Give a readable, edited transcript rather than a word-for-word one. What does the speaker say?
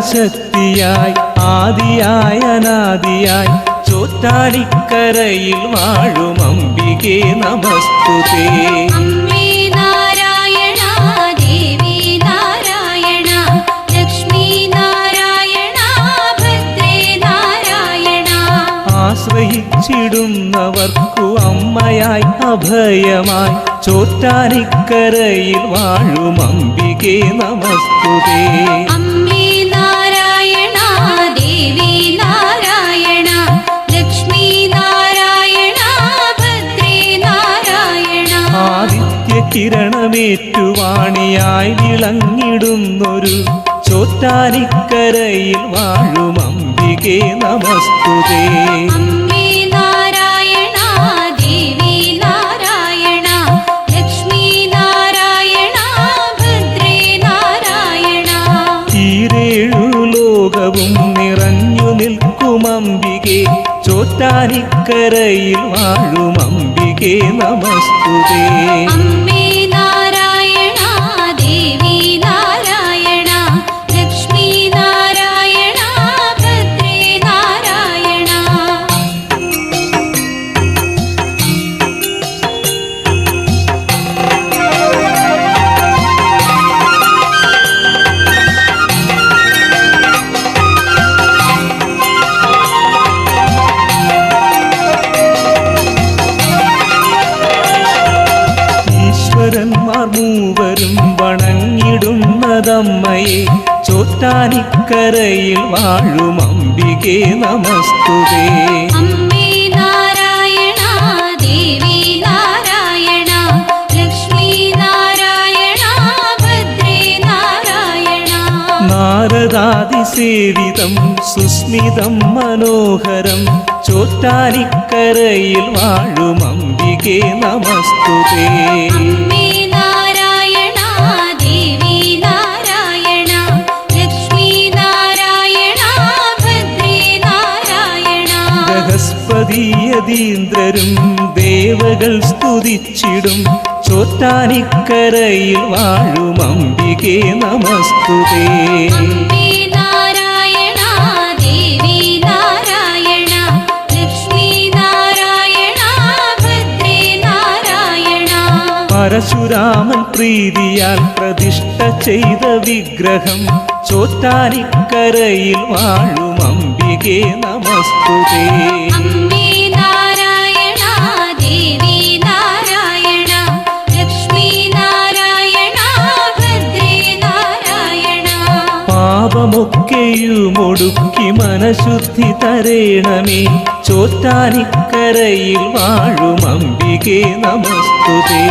ആദിശക്തിയായി ആദിയായ അനാദിയായി ചോറ്റാനിക്കരയിൽ വാഴും അംബികേ നമസ്തുതേ. അമ്മേ നാരായണ ദേവി നാരായണ ലക്ഷ്മി നാരായണ ഭദ്രേ നാരായണ. ആശ്രയിച്ചിടുന്നവർക്കു അമ്മയായി അഭയമായി ചോറ്റാനിക്കരയിൽ വാഴും അംബികേ നമസ്തുതേ. അമ്മേ നാരായണ ദേവി നാരായണ ലക്ഷ്മി നാരായണ ഭദ്രേ നാരായണ. ആദിത്യ കിരണമേറ്റുവാണിയായി വിളങ്ങിടുന്നൊരു ചോറ്റാനിക്കരയിൽ വാഴും അംബികേ നമസ്തുതേ. അമ്മേ നാരായണ ദേവി നാരായണ ലക്ഷ്മി നാരായണ ഭദ്രേ നാരായണ. ഈരേഴു ലോകവും നിറഞ്ഞു നിൽക്കും അംബികേ ചോറ്റാനിക്കരയിൽ വാഴും അംബികേ നമസ്തുതേ. അമ്മേ നാരായണ ദേവി നാരായണ ലക്ഷ്മി നാരായണ ഭദ്രേ നാരായണ. ഈശ്വരന്മാർ മൂവരും വണങ്ങിടുന്നതമ്മയെ ചോറ്റാനിക്കരയിൽ വാഴും അംബികേ നമസ്തുതേ. അമ്മേ നാരായണ ദേവി നാരായണ ലക്ഷ്മി നാരായണ ഭദ്രേ നാരായണ. നാരദാദിസേവിതം സുസ്മിതം മനോഹരം ചോറ്റാനിക്കരയിൽ വാഴും അംബികേ നമസ്തുതേ. അമ്മേ നാരായണ ദേവി നാരായണ ലക്ഷ്മി നാരായണ ഭദ്രേ നാരായണ. ബൃഹസ്പതിയതീന്ദ്രരും ദേവകൾ സ്തുതിച്ചിടും ചോറ്റാനിക്കരയിൽ വാഴും അംബികേ നമസ്തുതേ. അമ്മേ നാരായണ ദേവി നാരായണ ലക്ഷ്മി നാരായണ ഭദ്രേ നാരായണ. പരശുരാമൻ പ്രീതിയാൽ പ്രതിഷ്ഠ ചെയ്ത വിഗ്രഹം ചോറ്റാനിക്കരയിൽ വാഴും അംബികേ നമസ്തുതേ. അമ്മേ നാരായണ ദേവി നാരായണ ലക്ഷ്മി നാരായണ ഭദ്രേ നാരായണ. പാപമൊക്കെയുമൊടുക്കി മനഃശുദ്ധി തരേണമേ ചോറ്റാനിക്കരയിൽ വാഴും അംബികേ നമസ്തുതേ.